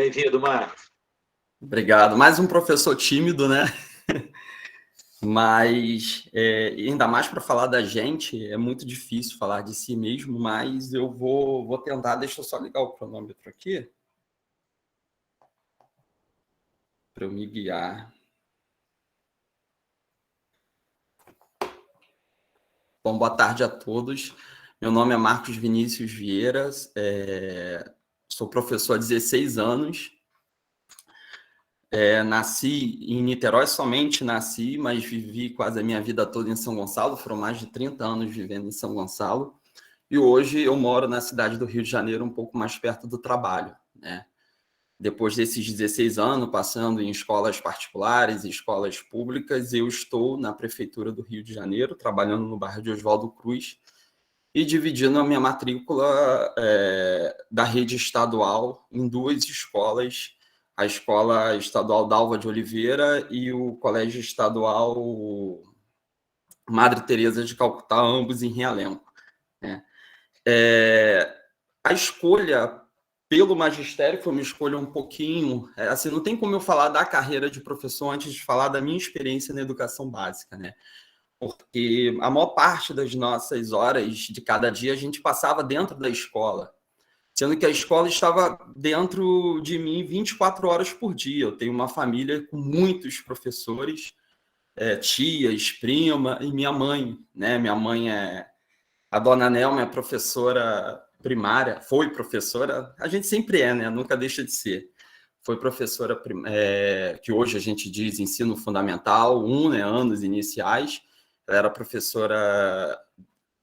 Bem-vindo, Marcos. Obrigado. Mais um professor tímido, né? Mas, ainda mais para falar da gente, é muito difícil falar de si mesmo, mas eu vou tentar. Deixa eu só ligar o cronômetro aqui para eu me guiar. Bom, boa tarde a todos. Meu nome é Marcos Vinícius Vieira, sou professor há 16 anos. Nasci em Niterói, somente nasci, mas vivi quase a minha vida toda em São Gonçalo, foram mais de 30 anos vivendo em São Gonçalo. E hoje eu moro na cidade do Rio de Janeiro, um pouco mais perto do trabalho, né? Depois desses 16 anos, passando em escolas particulares e escolas públicas, eu estou na Prefeitura do Rio de Janeiro, trabalhando no bairro de Oswaldo Cruz e dividindo a minha matrícula da rede estadual em duas escolas, a Escola Estadual Dalva de Oliveira e o Colégio Estadual Madre Teresa de Calcutá, ambos em Realengo, né? A escolha pelo magistério foi uma escolha um pouquinho... assim, não tem como eu falar da carreira de professor antes de falar da minha experiência na educação básica, né? Porque a maior parte das nossas horas de cada dia a gente passava dentro da escola, sendo que a escola estava dentro de mim 24 horas por dia. Eu tenho uma família com muitos professores, tias, prima e minha mãe, né? Minha mãe a dona Nelma é professora primária, foi professora, a gente sempre né? Nunca deixa de ser. Foi professora, que hoje a gente diz ensino fundamental, né? Anos iniciais. Ela era professora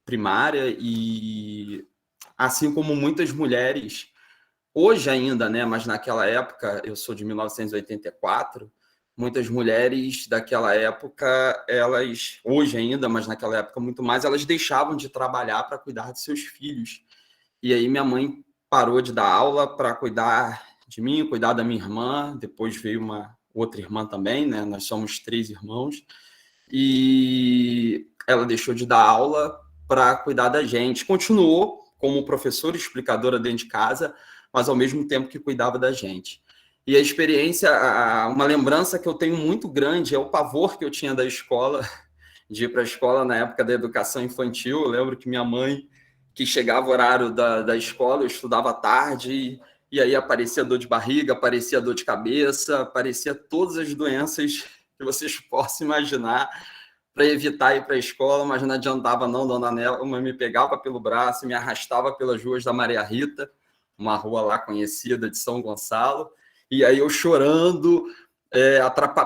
primária e, assim como muitas mulheres, hoje ainda, né? Mas naquela época, eu sou de 1984, muitas mulheres daquela época, elas, hoje ainda, mas naquela época muito mais, elas deixavam de trabalhar para cuidar de seus filhos. E aí minha mãe parou de dar aula para cuidar de mim, cuidar da minha irmã, depois veio uma outra irmã também, né? Nós somos 3 irmãos, e ela deixou de dar aula para cuidar da gente. Continuou como professora explicadora dentro de casa, mas ao mesmo tempo que cuidava da gente. E a experiência, uma lembrança que eu tenho muito grande é o pavor que eu tinha da escola, de ir para a escola na época da educação infantil. Eu lembro que minha mãe, que chegava o horário da escola, eu estudava à tarde, e aí aparecia dor de barriga, aparecia dor de cabeça, aparecia todas as doenças que vocês possam imaginar, para evitar ir para a escola, mas não adiantava não, dona Nelma me pegava pelo braço, me arrastava pelas ruas da Maria Rita, uma rua lá conhecida de São Gonçalo, e aí eu chorando,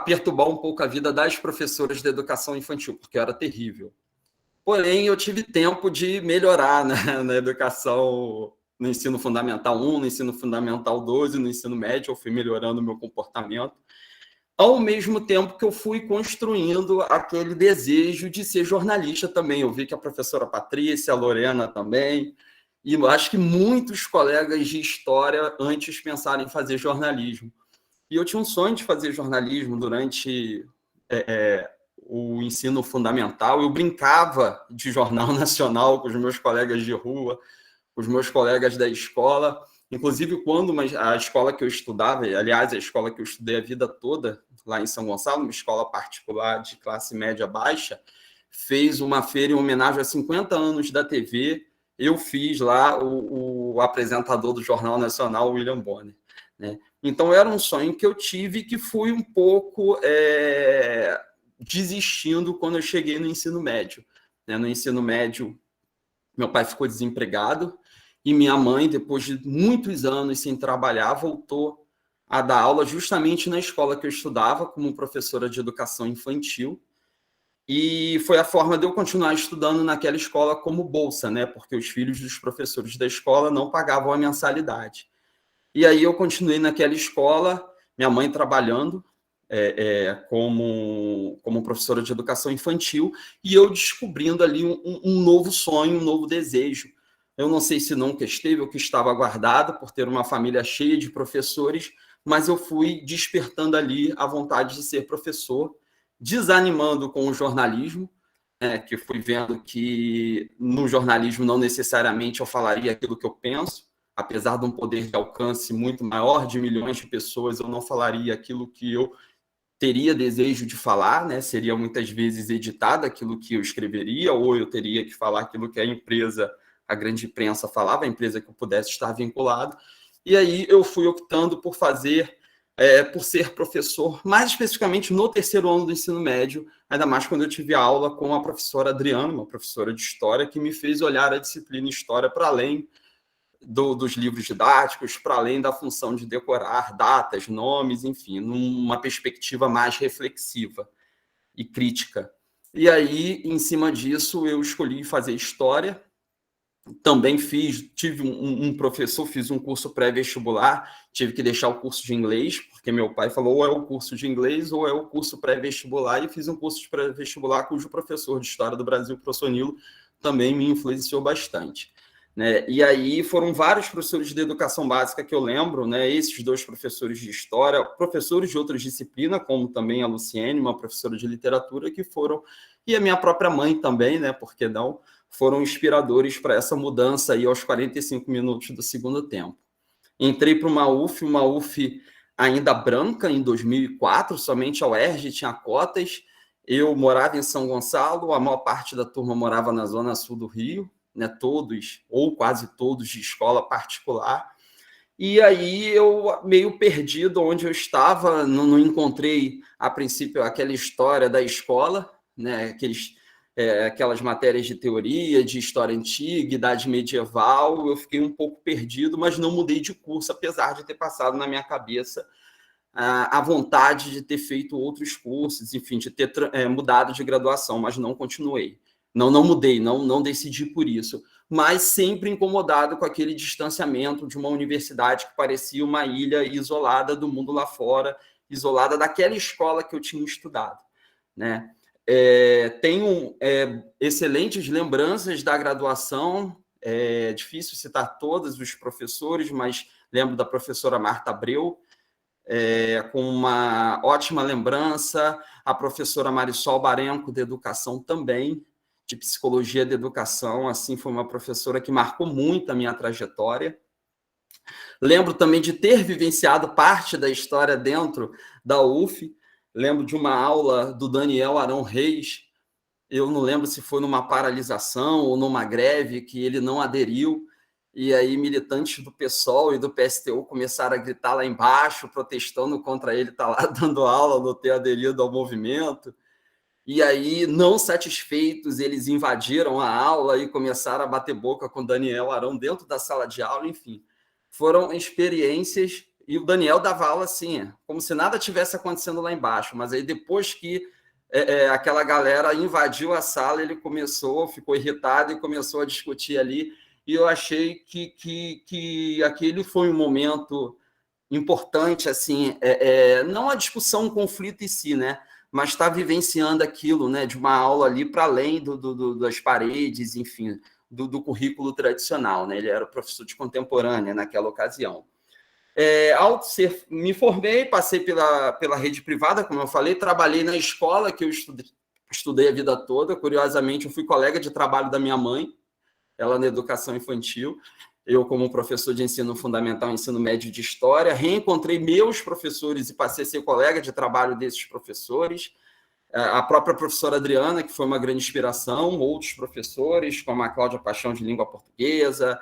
perturbar um pouco a vida das professoras de educação infantil, porque era terrível. Porém, eu tive tempo de melhorar, né, na educação, no ensino fundamental 1, no ensino fundamental 12, no ensino médio, eu fui melhorando o meu comportamento, ao mesmo tempo que eu fui construindo aquele desejo de ser jornalista também. Eu vi que a professora Patrícia, a Lorena também, e eu acho que muitos colegas de história antes pensaram em fazer jornalismo. E eu tinha um sonho de fazer jornalismo durante o ensino fundamental. Eu brincava de jornal nacional com os meus colegas de rua, com os meus colegas da escola. Inclusive, quando a escola que eu estudava, aliás, a escola que eu estudei a vida toda, lá em São Gonçalo, uma escola particular de classe média baixa, fez uma feira em homenagem a 50 anos da TV. Eu fiz lá o apresentador do Jornal Nacional, William Bonner, né? Então, era um sonho que eu tive, que fui um pouco desistindo quando eu cheguei no ensino médio, né? No ensino médio, meu pai ficou desempregado e minha mãe, depois de muitos anos sem trabalhar, voltou a dar aula justamente na escola que eu estudava, como professora de educação infantil. E foi a forma de eu continuar estudando naquela escola como bolsa, né? Porque os filhos dos professores da escola não pagavam a mensalidade. E aí eu continuei naquela escola, minha mãe trabalhando como professora de educação infantil, e eu descobrindo ali um novo sonho, um novo desejo. Eu não sei se nunca esteve ou que estava guardado por ter uma família cheia de professores, mas eu fui despertando ali a vontade de ser professor, desanimando com o jornalismo, que fui vendo que no jornalismo não necessariamente eu falaria aquilo que eu penso, apesar de um poder de alcance muito maior, de milhões de pessoas, eu não falaria aquilo que eu teria desejo de falar, né? Seria muitas vezes editado aquilo que eu escreveria, ou eu teria que falar aquilo que a empresa, a grande imprensa falava, a empresa que eu pudesse estar vinculado. E aí eu fui optando por por ser professor, mais especificamente no terceiro ano do ensino médio, ainda mais quando eu tive aula com a professora Adriana, uma professora de história, que me fez olhar a disciplina história para além dos livros didáticos, para além da função de decorar datas, nomes, enfim, numa perspectiva mais reflexiva e crítica. E aí, em cima disso, eu escolhi fazer história. Também tive um professor, fiz um curso pré-vestibular, tive que deixar o curso de inglês, porque meu pai falou ou é o curso de inglês ou é o curso pré-vestibular, e fiz um curso de pré-vestibular cujo professor de História do Brasil, o professor Nilo, também me influenciou bastante. Né? E aí foram vários professores de educação básica que eu lembro, né? Esses dois professores de história, professores de outras disciplinas, como também a Luciene, uma professora de literatura, que foram, e a minha própria mãe também, né? Por que não? Foram inspiradores para essa mudança aí aos 45 minutos do segundo tempo. Entrei para uma UF ainda branca, em 2004, somente a UERJ tinha cotas. Eu morava em São Gonçalo, a maior parte da turma morava na zona sul do Rio, né, todos, ou quase todos, de escola particular. E aí eu, meio perdido onde eu estava, não encontrei, a princípio, aquela história da escola, né, aquelas matérias de teoria, de história antiga, idade medieval, eu fiquei um pouco perdido, mas não mudei de curso, apesar de ter passado na minha cabeça a vontade de ter feito outros cursos, enfim, de ter mudado de graduação, mas não continuei. Não mudei, não decidi por isso, mas sempre incomodado com aquele distanciamento de uma universidade que parecia uma ilha isolada do mundo lá fora, isolada daquela escola que eu tinha estudado, né? Tenho excelentes lembranças da graduação, é difícil citar todos os professores, mas lembro da professora Marta Abreu, com uma ótima lembrança, a professora Marisol Barenco, de educação também, de psicologia da educação, assim, foi uma professora que marcou muito a minha trajetória. Lembro também de ter vivenciado parte da história dentro da UF, lembro de uma aula do Daniel Arão Reis, eu não lembro se foi numa paralisação ou numa greve que ele não aderiu, e aí militantes do PSOL e do PSTU começaram a gritar lá embaixo, protestando contra ele estar lá dando aula, não ter aderido ao movimento. E aí, não satisfeitos, eles invadiram a aula e começaram a bater boca com o Daniel Arão dentro da sala de aula, enfim. Foram experiências, e o Daniel dava aula assim, como se nada tivesse acontecendo lá embaixo, mas aí depois que aquela galera invadiu a sala, ele ficou irritado e começou a discutir ali, e eu achei que aquele foi um momento importante, assim, não a discussão, o conflito em si, né? Mas está vivenciando aquilo, né? De uma aula ali para além das paredes, enfim, do currículo tradicional, né? Ele era professor de contemporânea naquela ocasião. Me formei, passei pela rede privada, como eu falei, trabalhei na escola que eu estudei a vida toda. Curiosamente, eu fui colega de trabalho da minha mãe, ela na educação infantil, eu como professor de ensino fundamental, ensino médio de história, reencontrei meus professores e passei a ser colega de trabalho desses professores, a própria professora Adriana, que foi uma grande inspiração, outros professores, como a Cláudia Paixão, de língua portuguesa,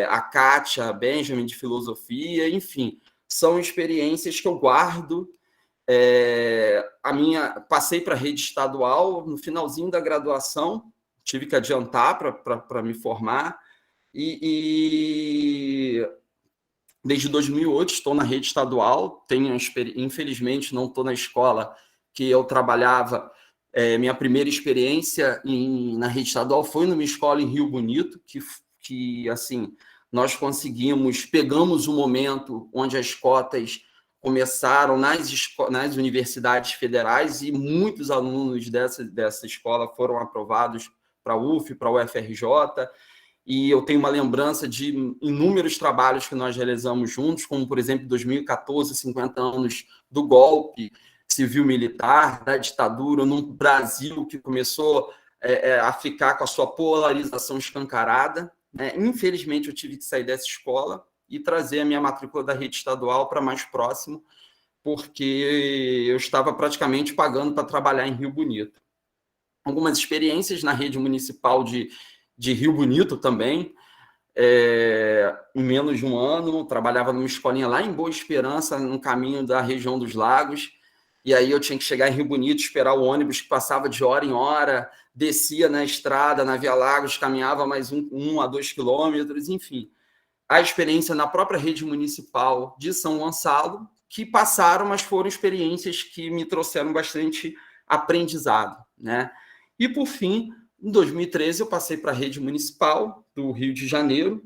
a Kátia Benjamin, de filosofia, enfim, são experiências que eu guardo. Passei para a rede estadual no finalzinho da graduação, tive que adiantar para me formar, e desde 2008 estou na rede estadual, infelizmente não estou na escola que eu trabalhava. Minha primeira experiência na rede estadual foi numa escola em Rio Bonito, que assim, nós pegamos um momento onde as cotas começaram nas universidades federais e muitos alunos dessa escola foram aprovados para a UF, para a UFRJ, e eu tenho uma lembrança de inúmeros trabalhos que nós realizamos juntos, como, por exemplo, 2014, 50 anos do golpe civil-militar, da ditadura, num Brasil que começou a ficar com a sua polarização escancarada, né? Infelizmente, eu tive que sair dessa escola e trazer a minha matrícula da rede estadual para mais próximo, porque eu estava praticamente pagando para trabalhar em Rio Bonito. Algumas experiências na rede municipal de Rio Bonito também, em menos de um ano, trabalhava numa escolinha lá em Boa Esperança, no caminho da região dos Lagos, e aí eu tinha que chegar em Rio Bonito, esperar o ônibus que passava de hora em hora, descia na estrada, na Via Lagos, caminhava mais 1 a 2 quilômetros, enfim. A experiência na própria rede municipal de São Gonçalo, que passaram, mas foram experiências que me trouxeram bastante aprendizado, né? E, por fim, em 2013, eu passei para a rede municipal do Rio de Janeiro,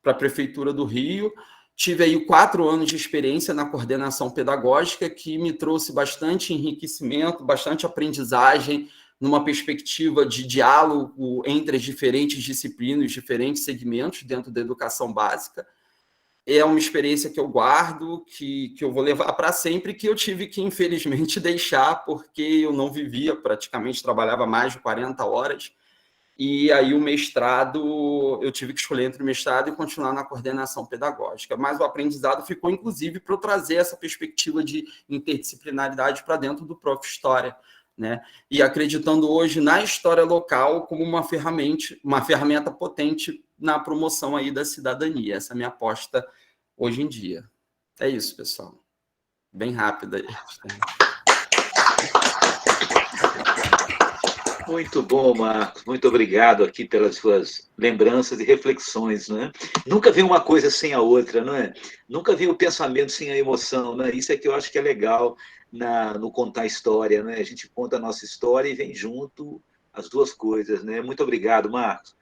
para a Prefeitura do Rio. Tive aí 4 anos de experiência na coordenação pedagógica, que me trouxe bastante enriquecimento, bastante aprendizagem, numa perspectiva de diálogo entre as diferentes disciplinas, diferentes segmentos dentro da educação básica. É uma experiência que eu guardo, que eu vou levar para sempre, que eu tive que, infelizmente, deixar, porque eu não vivia, praticamente trabalhava mais de 40 horas, e aí o mestrado, eu tive que escolher entre o mestrado e continuar na coordenação pedagógica. Mas o aprendizado ficou, inclusive, para eu trazer essa perspectiva de interdisciplinaridade para dentro do Prof. História, né? E acreditando hoje na história local como uma ferramenta potente na promoção aí da cidadania. Essa é a minha aposta hoje em dia. É isso, pessoal. Bem rápida. Muito bom, Marcos. Muito obrigado aqui pelas suas lembranças e reflexões, né? Nunca vi uma coisa sem a outra, não é? Nunca vi o pensamento sem a emoção, né? Isso é que eu acho que é legal no contar história, né? A gente conta a nossa história e vem junto as duas coisas, né? Muito obrigado, Marcos.